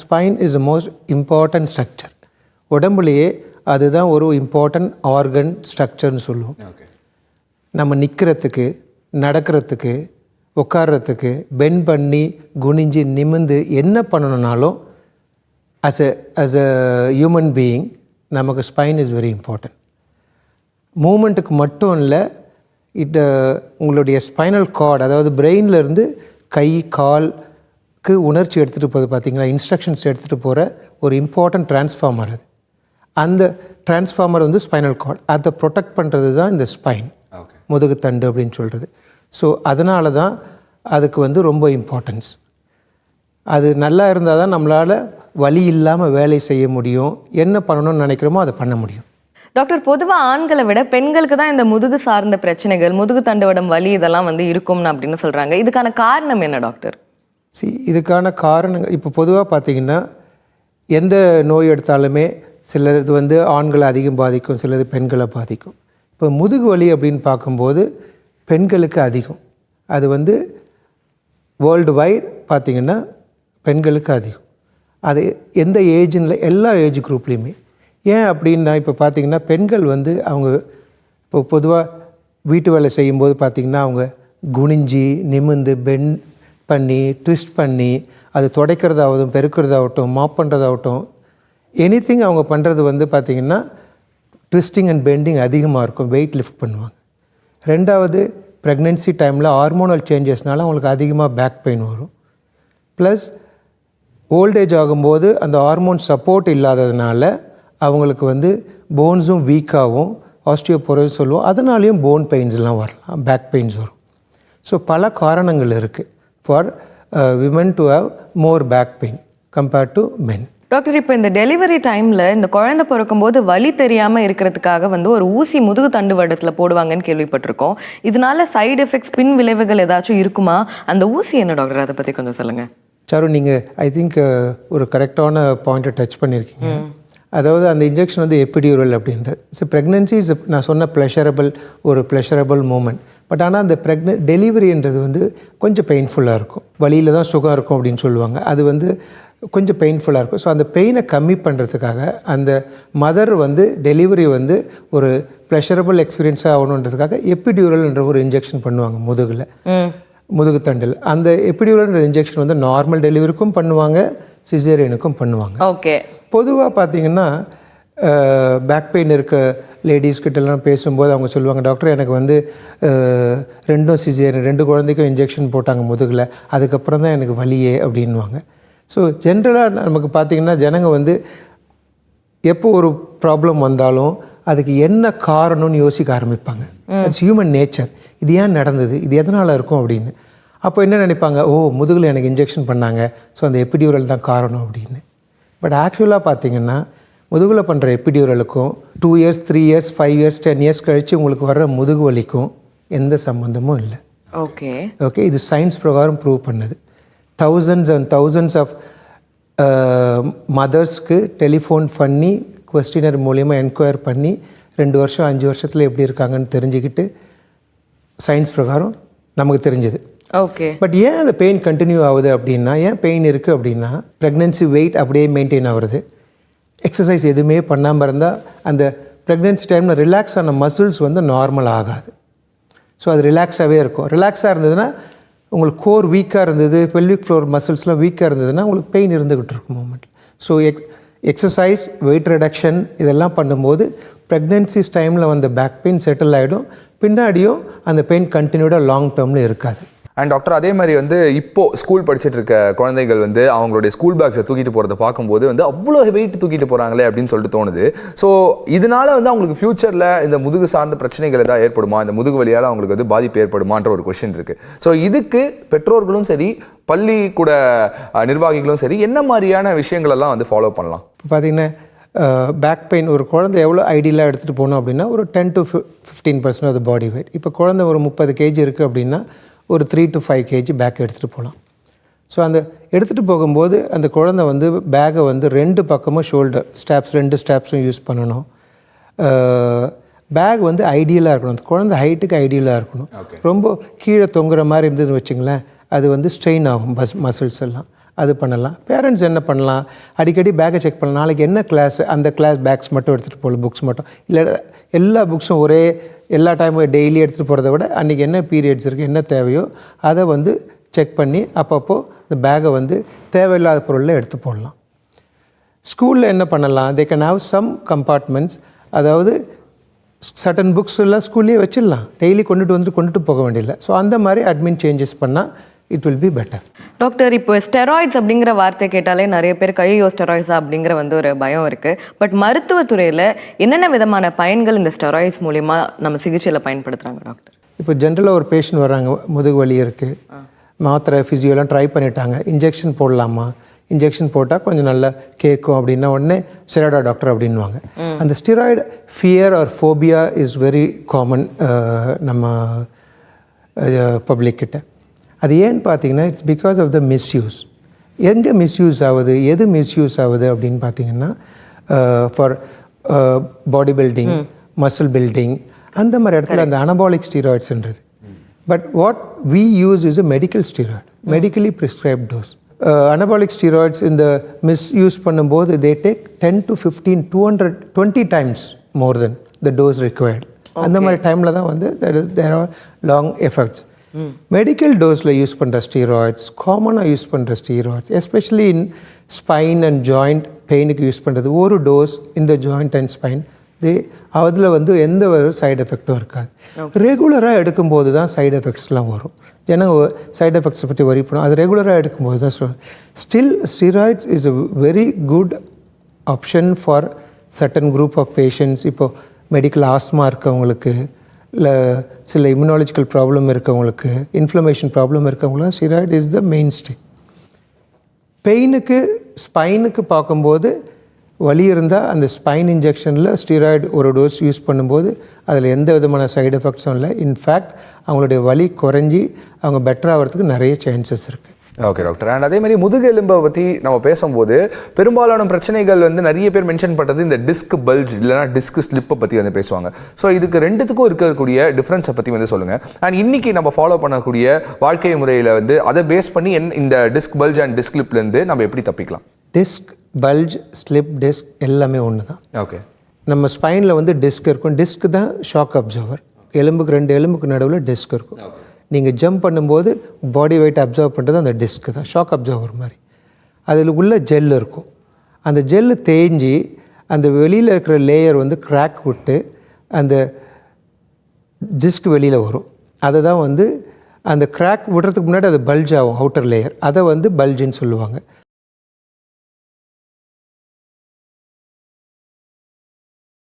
Spine is the most important structure. உடம்புலையே அதுதான் ஒரு இம்பார்ட்டன்ட் ஆர்கன் ஸ்ட்ரக்சர்னு சொல்லுவோம். நம்ம நிற்கிறதுக்கு, நடக்கிறதுக்கு, உட்கார்றதுக்கு, பெண்ட் பண்ணி குனிஞ்சு நிமிந்து என்ன பண்ணணுன்னாலும் அஸ் அ ஹியூமன் பீயிங் நமக்கு ஸ்பைன் இஸ் வெரி இம்பார்ட்டன்ட். மூமெண்ட்டுக்கு மட்டும் இல்லை, உங்களுடைய ஸ்பைனல் கார்டு, அதாவது பிரெயின்லேருந்து கை கால்க்கு உணர்ச்சி எடுத்துகிட்டு போகுது பார்த்தீங்களா, இன்ஸ்ட்ரக்ஷன்ஸ் எடுத்துகிட்டு போகிற ஒரு இம்பார்ட்டன்ட் டிரான்ஸ்ஃபார்மர் அது. அந்த டிரான்ஸ்ஃபார்மர் வந்து ஸ்பைனல் கார்டு, அதை ப்ரொடெக்ட் பண்ணுறது தான் இந்த ஸ்பைன், முதுகுத்தண்டு அப்படின்னு சொல்கிறது. ஸோ அதனால தான் அதுக்கு வந்து ரொம்ப இம்பார்ட்டன்ஸ். அது நல்லா இருந்தால் தான் நம்மளால் வலி இல்லாமல் வேலை செய்ய முடியும், என்ன பண்ணணும்னு நினைக்கிறோமோ அதை பண்ண முடியும். டாக்டர், பொதுவாக ஆண்களை விட பெண்களுக்கு தான் இந்த முதுகு சார்ந்த பிரச்சனைகள், முதுகு தண்டுவடம் வலி இதெல்லாம் வந்து இருக்கும்னு அப்படின்னு சொல்கிறாங்க. இதுக்கான காரணம் என்ன டாக்டர்? இதுக்கான காரணங்கள் இப்போ பொதுவாக பார்த்திங்கன்னா எந்த நோய் எடுத்தாலுமே சிலது வந்து ஆண்களை அதிகம் பாதிக்கும், சிலது பெண்களை பாதிக்கும். இப்போ முதுகு வலி அப்படின்னு பார்க்கும்போது பெண்களுக்கு அதிகம். அது வந்து வேர்ல்டு வைட் பார்த்திங்கன்னா பெண்களுக்கு அதிகம். அது எந்த ஏஜில், எல்லா ஏஜ் குரூப்லேயுமே. ஏன் அப்படின்னா இப்போ பார்த்திங்கன்னா பெண்கள் வந்து அவங்க இப்போ பொதுவாக வீட்டு வேலை செய்யும்போது பார்த்திங்கன்னா அவங்க குனிஞ்சி நிமிந்து பெண்ட் பண்ணி ட்விஸ்ட் பண்ணி அது துடைக்கிறதாகட்டும், பெருக்கிறதாகட்டும், மாப் பண்ணுறதாகட்டும், எனிதிங் அவங்க பண்ணுறது வந்து பார்த்திங்கன்னா ட்விஸ்டிங் அண்ட் பெண்டிங் அதிகமாக இருக்கும், வெயிட் லிஃப்ட் பண்ணுவாங்க. ரெண்டாவது, ப்ரெக்னென்சி டைமில் ஹார்மோனல் சேஞ்சஸ்னால அவங்களுக்கு அதிகமாக பேக் பெயின் வரும். ப்ளஸ் ஓல்டேஜ் ஆகும்போது அந்த ஹார்மோன் சப்போர்ட் இல்லாததுனால அவங்களுக்கு வந்து போன்ஸும் வீக்காகவும், ஆஸ்டியோபோரோசிஸ் சொல்லுவோம், அதனாலேயும் போன் பெயின்ஸ்லாம் வரலாம், பேக் பெயின்ஸ் வரும். ஸோ பல காரணங்கள் இருக்குது for women to have more back pain compared to men. Doctor, இப்போ இந்த டெலிவரி டைமில் இந்த குழந்தை பிறக்கும்போது வலி தெரியாமல் இருக்கிறதுக்காக வந்து ஒரு ஊசி முதுகு தண்டு வடத்தில் போடுவாங்கன்னு கேள்விப்பட்டிருக்கோம். இதனால சைடு எஃபெக்ட்ஸ், பின் விளைவுகள் ஏதாச்சும் இருக்குமா? அந்த ஊசி என்ன டாக்டர், அதை பற்றி கொஞ்சம் சொல்லுங்கள். சாரு, நீங்கள் ஐ திங்க் ஒரு கரெக்டான பாயிண்ட்டை டச் பண்ணியிருக்கீங்க. அதாவது அந்த இன்ஜெக்ஷன் வந்து எபிடியூரல் அப்படின்றது. ஸோ ப்ரெக்னென்சி இஸ் நான் சொன்ன ப்ளஷரபிள் மூமெண்ட். பட் ஆனால் அந்த டெலிவரின்றது வந்து கொஞ்சம் பெயின்ஃபுல்லாக இருக்கும், வலியில் தான் சுகம் இருக்கும் அப்படின்னு சொல்லுவாங்க. அது வந்து கொஞ்சம் பெயின்ஃபுல்லாக இருக்கும். ஸோ அந்த பெயினை கம்மி பண்ணுறதுக்காக அந்த மதர் வந்து டெலிவரி வந்து ஒரு ப்ளஷரபிள் எக்ஸ்பீரியன்ஸாக ஆகணுன்றதுக்காக எபிடியூரல்ன்ற ஒரு இன்ஜெக்ஷன் பண்ணுவாங்க முதுகுத்தண்டில். அந்த எபிடியூரல்ன்ற இன்ஜெக்ஷன் வந்து நார்மல் டெலிவரிக்கும் பண்ணுவாங்க, சிசேரியனுக்கும் பண்ணுவாங்க. ஓகே. பொதுவாக பார்த்திங்கன்னா பேக் பெயின் இருக்க லேடிஸ்கிட்டலாம் பேசும்போது அவங்க சொல்லுவாங்க, டாக்டர் எனக்கு வந்து ரெண்டும் சிசேரியன், 2 குழந்தைக்கும் இன்ஜெக்ஷன் போட்டாங்க முதுகில், அதுக்கப்புறம் தான் எனக்கு வலியே அப்படின்வாங்க. ஸோ ஜென்ரலாக நமக்கு பார்த்திங்கன்னா ஜனங்க வந்து எப்போ ஒரு ப்ராப்ளம் வந்தாலும் அதுக்கு என்ன காரணம்னு யோசிக்க ஆரம்பிப்பாங்க. It's human nature. இது ஏன் நடந்தது, இது எதனால் இருக்கும் அப்படின்னு. அப்போ என்ன நினைப்பாங்க, ஓ முதுகில் எனக்கு இன்ஜெக்ஷன் பண்ணாங்க, ஸோ அந்த எபிடியூரல் தான் காரணம் அப்படின்னு. பட் ஆக்சுவலாக பார்த்திங்கன்னா முதுகில் பண்ணுற எபிடியூரலுக்கும் 2 years 3 years 5 years 10 years கழித்து உங்களுக்கு வர்ற முதுகு வலிக்கும் எந்த சம்மந்தமும் இல்லை. ஓகே. இது சயின்ஸ் பிரகாரம் ப்ரூவ் பண்ணுது. thousands and thousands ஆஃப் மதர்ஸ்க்கு டெலிஃபோன் பண்ணி குவெஸ்டினர் மூலிமா என்கொயர் பண்ணி 2 வருஷம் 5 வருஷத்தில் எப்படி இருக்காங்கன்னு தெரிஞ்சுக்கிட்டு சயின்ஸ் பிரகாரம் நமக்கு தெரிஞ்சது. ஓகே. பட் ஏன் அந்த பெயின் கண்டினியூ ஆகுது அப்படின்னா, ஏன் பெயின் இருக்குது அப்படின்னா, ப்ரெக்னென்சி வெயிட் அப்படியே மெயின்டைன் ஆகுறது, எக்ஸசைஸ் எதுவுமே பண்ணாமல் இருந்தால் அந்த ப்ரெக்னென்சி டைமில் ரிலாக்ஸ் ஆன மசில்ஸ் வந்து நார்மல் ஆகாது. ஸோ அது ரிலாக்ஸாகவே இருக்கும். ரிலாக்ஸாக இருந்ததுன்னா உங்களுக்கு கோர் வீக்காக இருந்தது, பெல்விக் ஃப்ளோர் மசில்ஸ்லாம் வீக்காக இருந்ததுன்னா உங்களுக்கு பெயின் இருந்துக்கிட்டு இருக்கும் moment. So exercise, weight reduction இதெல்லாம் பண்ணும்போது ப்ரெக்னென்சிஸ் டைமில் வந்த பேக் பெயின் செட்டில் ஆகிடும். பின்னாடியும் அந்த பெயின் கண்டினியூடாக லாங் டேர்மில் இருக்காது. அண்ட் டாக்டர், அதே மாதிரி வந்து இப்போது ஸ்கூல் படிச்சுட்டு இருக்க குழந்தைகள் வந்து அவங்களுடைய ஸ்கூல் பேக்ஸை தூக்கிட்டு போகிறத பார்க்கும்போது வந்து அவ்வளோ வெயிட் தூக்கிட்டு போகிறாங்களே அப்படின்னு சொல்லிட்டு தோணுது. ஸோ இதனால வந்து அவங்களுக்கு ஃப்யூச்சரில் இந்த முதுகு சார்ந்த பிரச்சனைகள் ஏதாவது ஏற்படுமா, இந்த முதுகு வலியால் அவங்களுக்கு வந்து பாதிப்பு ஏற்படுமான்ற ஒரு கொஸ்டின் இருக்குது. ஸோ இதுக்கு பெற்றோர்களும் சரி, பள்ளிக்கூட நிர்வாகிகளும் சரி, என்ன மாதிரியான விஷயங்களெல்லாம் வந்து ஃபாலோ பண்ணலாம்? இப்போ பார்த்தீங்கன்னா பேக் பெயின் ஒரு குழந்தை எவ்வளோ ஐடியலாக எடுத்துகிட்டு போகணும் அப்படின்னா ஒரு 10 to 15% of the body weight. இப்போ குழந்தை ஒரு 30 kg இருக்குது அப்படின்னா ஒரு 3 to 5 kg பேக் எடுத்துகிட்டு போகலாம். ஸோ அந்த எடுத்துகிட்டு போகும்போது அந்த குழந்தை வந்து பேக்கை வந்து 2 பக்கமும் ஷோல்டர் ஸ்டாப்ஸ் 2 ஸ்டாப்ஸும் யூஸ் பண்ணணும். பேக் வந்து ஐடியலாக இருக்கணும், அந்த குழந்தை ஹைட்டுக்கு ஐடியலாக இருக்கணும். ரொம்ப கீழே தொங்குற மாதிரி இருந்ததுன்னு வச்சுங்களேன், அது வந்து ஸ்ட்ரெயின் ஆகும் மசில்ஸ் எல்லாம். அது பண்ணலாம். பேரண்ட்ஸ் என்ன பண்ணலாம், அடிக்கடி பேக்கை செக் பண்ணலாம். நாளைக்கு என்ன கிளாஸ், அந்த கிளாஸ் பேக்ஸ் மட்டும் எடுத்துகிட்டு போகல, புக்ஸ் மட்டும் இல்லை, எல்லா புக்ஸும் ஒரே எல்லா டைமும் டெய்லி எடுத்துகிட்டு போகிறத விட அன்றைக்கி என்ன பீரியட்ஸ் இருக்குது, என்ன தேவையோ அதை வந்து செக் பண்ணி அப்பப்போ இந்த பேக்கை வந்து தேவையில்லாத பொருளில் எடுத்து போடலாம். ஸ்கூலில் என்ன பண்ணலாம், they can have some compartments, அதாவது சர்டன் புக்ஸ் எல்லாம் ஸ்கூல்லேயே வச்சிடலாம், டெய்லி கொண்டுட்டு போக வேண்டியதில்லை. ஸோ அந்த மாதிரி அட்மின் சேஞ்சஸ் பண்ணால் it will be better. Doctor, இப்போ ஸ்டெராய்ட்ஸ் அப்படிங்கிற வார்த்தை கேட்டாலே நிறைய பேர் கையோ ஸ்டெராய்ட்ஸா அப்படிங்கிற வந்து ஒரு பயம் இருக்குது. பட் மருத்துவத்துறையில் என்னென்ன விதமான பயன்கள் இந்த ஸ்டெராய்ட்ஸ் மூலிமா நம்ம சிகிச்சையில் பயன்படுத்துகிறாங்க டாக்டர்? இப்போ ஜென்ரலாக ஒரு பேஷண்ட் வராங்க, முதுகு வலி இருக்குது, மாத்திரை ஃபிசியோலாம் ட்ரை பண்ணிட்டாங்க, இன்ஜெக்ஷன் போடலாமா, இன்ஜெக்ஷன் போட்டால் கொஞ்சம் நல்லா கேட்கும் அப்படின்னா உடனே ஸ்டெராய்டா டாக்டர் அப்படின்வாங்க. அந்த steroid fear or phobia is very common நம்ம பப்ளிக்கிட்ட. அது ஏன்னு பார்த்தீங்கன்னா it's because of the misuse. எங்கே மிஸ்யூஸ் ஆகுது, எது மிஸ்யூஸ் ஆகுது அப்படின்னு பார்த்தீங்கன்னா for body building, muscle building, அந்த மாதிரி இடத்துல அந்த அனபாலிக் ஸ்டீராய்ட்ஸ்ன்றது. But what we use is a medical steroid, medically prescribed dose. Anabolic steroids இந்த மிஸ்யூஸ் பண்ணும்போது they take 10 to 15, 220 times more than the dose required. அந்த மாதிரி டைமில் தான் வந்து there are long effects. Medical டோஸில் யூஸ் பண்ணுற ஸ்டீராய்ட்ஸ், காமனாக யூஸ் பண்ணுற steroids, especially in spine and joint பெயினுக்கு யூஸ் பண்ணுறது ஒரு டோஸ் இந்த ஜாயிண்ட் அண்ட் ஸ்பைன். அதில் வந்து எந்த ஒரு சைடு எஃபெக்டும் இருக்காது. ரெகுலராக எடுக்கும்போது தான் சைடு எஃபெக்ட்ஸ்லாம் வரும். ஜனங்க சைடு எஃபெக்ட்ஸை பற்றி வரி பண்ணும், அது ரெகுலராக எடுக்கும்போது தான் சொல்லுவேன். Still steroids is a very good option for certain group of patients. இப்போது மெடிக்கல் ஆஸ்மா இருக்கவங்களுக்கு, இல்லை சில இம்யூனாலஜிக்கல் ப்ராப்ளம் இருக்கவங்களுக்கு, இன்ஃப்ளமேஷன் ப்ராப்ளம் இருக்கவங்களும் steroid is the mainstay. பெயினுக்கு ஸ்பைனுக்கு பார்க்கும்போது வலி இருந்தால் அந்த ஸ்பைன் இன்ஜெக்ஷனில் ஸ்டீராய்டு ஒரு டோஸ் யூஸ் பண்ணும்போது அதில் எந்த விதமான சைடு எஃபெக்ட்ஸும் இல்லை. இன்ஃபேக்ட் அவங்களுடைய வலி குறைஞ்சி அவங்க பெட்டர் ஆகிறதுக்கு நிறைய சான்சஸ் இருக்குது. Okay doctor. அண்ட் அதே மாதிரி முதுகு எலும்பை பற்றி நம்ம பேசும்போது பெரும்பாலான பிரச்சனைகள் வந்து நிறைய பேர் மென்ஷன் பண்ணுறது இந்த டிஸ்க் பல்ஜ் இல்லைனா டிஸ்க் ஸ்லிப்பை பற்றி வந்து பேசுவாங்க. ஸோ இதுக்கு ரெண்டுத்துக்கும் இருக்கக்கூடிய டிஃப்ரென்ஸை பற்றி வந்து சொல்லுங்கள். அண்ட் இன்றைக்கி நம்ம ஃபாலோ பண்ணக்கூடிய வாழ்க்கை முறையில் வந்து அதை பேஸ் பண்ணி இந்த டிஸ்க் பல்ஜ் அண்ட் டிஸ்க் ஸ்லிப்லேருந்து நம்ம எப்படி தப்பிக்கலாம்? டிஸ்க் பல்ஜ், ஸ்லிப், டிஸ்க் எல்லாமே ஒன்று தான். ஓகே. நம்ம ஸ்பைனில் வந்து டிஸ்க் இருக்கும். டிஸ்க் தான் ஷாக் அப்சர்வர். எலும்புக்கு 2 எலும்புக்கு நடுவில் டிஸ்க் இருக்கும். நீங்கள் ஜம்ப் பண்ணும்போது பாடி வெயிட் அப்சர்வ் பண்ணுறது அந்த டிஸ்க்கு தான், ஷாக் அப்சர்வர் மாதிரி. அதில் உள்ள ஜெல் இருக்கும். அந்த ஜெல்லு தேஞ்சி அந்த வெளியில் இருக்கிற லேயர் வந்து கிராக் விட்டு அந்த டிஸ்க் வெளியில் வரும். அதை தான் வந்து அந்த கிராக் விடுறதுக்கு முன்னாடி அது பல்ஜ் ஆகும், அவுட்டர் லேயர், அதை வந்து பல்ஜின்னு சொல்லுவாங்க.